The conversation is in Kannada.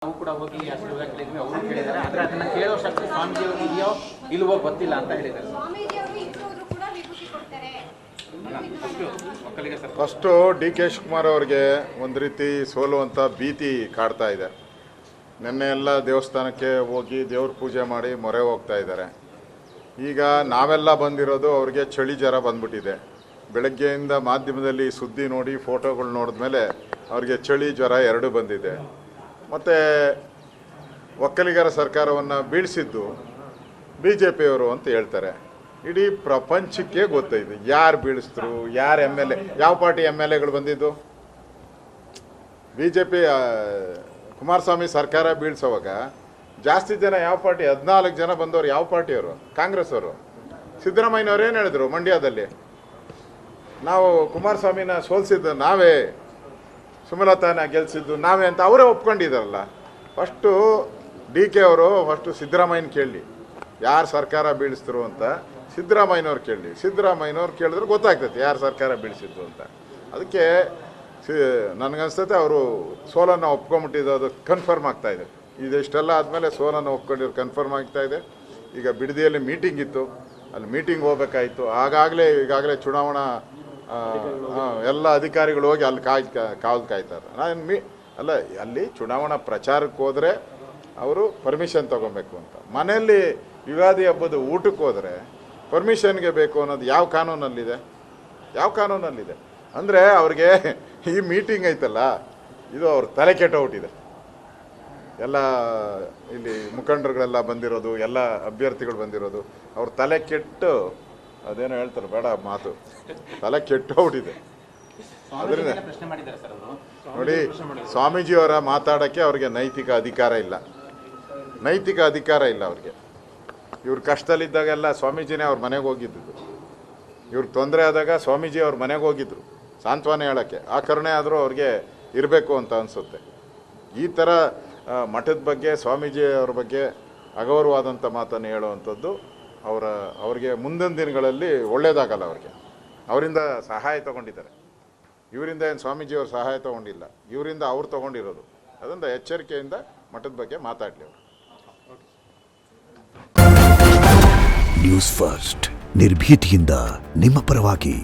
ನಾವು ಕೂಡ ಹೋಗಿ ಆಶೀರ್ವಾದ ಕೇಳಿದ್ವಿ, ಅವರು ಕೇಳಿದ್ದಾರೆ. ಆದರೆ ಅದನ್ನು ಕೇಳೋ ಶಕ್ತಿ ಸ್ವಾಮೀಜಿ ಅವ್ರಿಗೆ ಇದೆಯೋ ಇಲ್ವೋ ಗೊತ್ತಿಲ್ಲ ಅಂತ ಹೇಳಿದ್ದಾರೆ. ಫಸ್ಟು ಡಿ ಕೆ ಶಿವಕುಮಾರ್ ಅವ್ರಿಗೆ ಒಂದು ರೀತಿ ಸೋಲುವಂಥ ಭೀತಿ ಕಾಡ್ತಾ ಇದೆ. ನಿನ್ನೆ ಎಲ್ಲ ದೇವಸ್ಥಾನಕ್ಕೆ ಹೋಗಿ ದೇವ್ರ ಪೂಜೆ ಮಾಡಿ ಮೊರೆ ಹೋಗ್ತಾ ಇದ್ದಾರೆ. ಈಗ ನಾವೆಲ್ಲ ಬಂದಿರೋದು ಅವ್ರಿಗೆ ಚಳಿ ಜ್ವರ ಬಂದ್ಬಿಟ್ಟಿದೆ. ಬೆಳಗ್ಗೆಯಿಂದ ಮಾಧ್ಯಮದಲ್ಲಿ ಸುದ್ದಿ ನೋಡಿ ಫೋಟೋಗಳು ನೋಡಿದ್ಮೇಲೆ ಅವ್ರಿಗೆ ಚಳಿ ಜ್ವರ ಎರಡೂ ಬಂದಿದೆ. ಮತ್ತು ಒಕ್ಕಲಿಗರ ಸರ್ಕಾರವನ್ನು ಬೀಳಿಸಿದ್ದು BJPಯವರು ಅಂತ ಹೇಳ್ತಾರೆ. ಇಡೀ ಪ್ರಪಂಚಕ್ಕೆ ಗೊತ್ತೈತೆ ಯಾರು ಬೀಳಿಸಿದ್ರು, ಯಾರು MLA, ಯಾವ ಪಾರ್ಟಿ MLAಗಳು ಬಂದಿದ್ದು. BJP ಕುಮಾರಸ್ವಾಮಿ ಸರ್ಕಾರ ಬೀಳ್ಸೋವಾಗ ಜಾಸ್ತಿ ಜನ ಯಾವ ಪಾರ್ಟಿ, 14 ಜನ ಬಂದವರು ಯಾವ ಪಾರ್ಟಿಯವರು? ಕಾಂಗ್ರೆಸ್ ಅವರು. ಸಿದ್ದರಾಮಯ್ಯನವ್ರು ಏನು ಹೇಳಿದ್ರು ಮಂಡ್ಯದಲ್ಲಿ, ನಾವು ಕುಮಾರಸ್ವಾಮಿನ ಸೋಲಿಸಿದ್ದು ನಾವೇ, ಸುಮಲತಾನ ಗೆಲ್ಲಿಸಿದ್ದು ನಾವೇ ಅಂತ ಅವರೇ ಒಪ್ಕೊಂಡಿದ್ದಾರಲ್ಲ. ಫಸ್ಟು DK ಅವರು ಫಸ್ಟು ಸಿದ್ದರಾಮಯ್ಯನ ಕೇಳಲಿ, ಯಾರು ಸರ್ಕಾರ ಬೀಳಿಸಿದ್ರು ಅಂತ ಸಿದ್ದರಾಮಯ್ಯನವ್ರು ಕೇಳಲಿ. ಸಿದ್ದರಾಮಯ್ಯನವ್ರು ಕೇಳಿದ್ರೆ ಗೊತ್ತಾಗ್ತೈತೆ ಯಾರು ಸರ್ಕಾರ ಬೀಳಿಸಿದ್ದು ಅಂತ. ಅದಕ್ಕೆ ನನಗನ್ಸ್ತೈತೆ ಅವರು ಸೋಲನ್ನು ಒಪ್ಕೊಂಬಿಟ್ಟಿದ್ದು, ಅದು ಕನ್ಫರ್ಮ್ ಆಗ್ತಾಯಿದೆ. ಇದೆಷ್ಟೆಲ್ಲ ಆದಮೇಲೆ ಸೋಲನ್ನು ಒಪ್ಕೊಂಡಿದ್ದು ಕನ್ಫರ್ಮ್ ಆಗ್ತಾಯಿದೆ. ಈಗ ಬಿಡದಿಯಲ್ಲಿ ಮೀಟಿಂಗ್ ಇತ್ತು, ಅಲ್ಲಿ ಮೀಟಿಂಗ್ ಹೋಗ್ಬೇಕಾಯಿತು. ಈಗಾಗಲೇ ಚುನಾವಣಾ ಎಲ್ಲ ಅಧಿಕಾರಿಗಳು ಹೋಗಿ ಅಲ್ಲಿ ಕಾವಲು ಕಾಯ್ತಾರೆ. ಅಲ್ಲ, ಅಲ್ಲಿ ಚುನಾವಣಾ ಪ್ರಚಾರಕ್ಕೆ ಹೋದರೆ ಅವರು ಪರ್ಮಿಷನ್ ತೊಗೊಬೇಕು ಅಂತ. ಮನೆಯಲ್ಲಿ ಯುಗಾದಿ ಹಬ್ಬದ ಊಟಕ್ಕೆ ಹೋದರೆ ಪರ್ಮಿಷನ್ಗೆ ಬೇಕು ಅನ್ನೋದು ಯಾವ ಕಾನೂನಲ್ಲಿದೆ? ಯಾವ ಕಾನೂನಲ್ಲಿದೆ? ಅಂದರೆ ಅವ್ರಿಗೆ ಈ ಮೀಟಿಂಗ್ ಐತಲ್ಲ, ಇದು ಅವ್ರ ತಲೆ ಕೆಟ್ಟೋಗ್ಬಿಟ್ಟಿದೆ. ಎಲ್ಲ ಇಲ್ಲಿ ಮುಖಂಡರುಗಳೆಲ್ಲ ಬಂದಿರೋದು, ಎಲ್ಲ ಅಭ್ಯರ್ಥಿಗಳು ಬಂದಿರೋದು, ಅವ್ರ ತಲೆ ಕೆಟ್ಟು ಅದೇನೋ ಹೇಳ್ತಾರೆ, ಬೇಡ ಮಾತು, ತಲೆ ಕೆಟ್ಟೋಗ್ಬಿಟ್ಟಿದೆ. ಅದರಿಂದ ನೋಡಿ, ಸ್ವಾಮೀಜಿಯವರ ಮಾತಾಡೋಕ್ಕೆ ಅವ್ರಿಗೆ ನೈತಿಕ ಅಧಿಕಾರ ಇಲ್ಲ. ನೈತಿಕ ಅಧಿಕಾರ ಇಲ್ಲ ಅವ್ರಿಗೆ. ಇವ್ರ ಕಷ್ಟದಲ್ಲಿದ್ದಾಗೆಲ್ಲ ಸ್ವಾಮೀಜಿನೇ ಅವ್ರ ಮನೆಗೆ ಹೋಗಿದ್ದು. ಇವ್ರಿಗೆ ತೊಂದರೆ ಆದಾಗ ಸ್ವಾಮೀಜಿ ಅವ್ರ ಮನೆಗೆ ಹೋಗಿದ್ರು ಸಾಂತ್ವನ ಹೇಳೋಕ್ಕೆ. ಆ ಕರುಣೆ ಆದರೂ ಅವ್ರಿಗೆ ಇರಬೇಕು ಅಂತ ಅನಿಸುತ್ತೆ. ಈ ಥರ ಮಠದ ಬಗ್ಗೆ, ಸ್ವಾಮೀಜಿ ಅವ್ರ ಬಗ್ಗೆ ಅಗೌರವಾದಂಥ ಮಾತನ್ನು ಹೇಳುವಂಥದ್ದು ಅವ್ರಿಗೆ ಮುಂದಿನ ದಿನಗಳಲ್ಲಿ ಒಳ್ಳೆಯದಾಗಲ್ಲ. ಅವ್ರಿಗೆ ಅವರಿಂದ ಸಹಾಯ ತೊಗೊಂಡಿದ್ದಾರೆ. ಇವರಿಂದ ಏನು ಸ್ವಾಮೀಜಿಯವ್ರ ಸಹಾಯ ತೊಗೊಂಡಿಲ್ಲ, ಇವರಿಂದ ಅವ್ರು ತೊಗೊಂಡಿರೋದು. ಅದರಿಂದ ಎಚ್ಚರಿಕೆಯಿಂದ ಮಠದ ಬಗ್ಗೆ ಮಾತಾಡಲಿ ಅವರು. ನ್ಯೂಸ್ ಫಸ್ಟ್, ನಿರ್ಭೀತಿಯಿಂದ ನಿಮ್ಮ ಪರವಾಗಿ.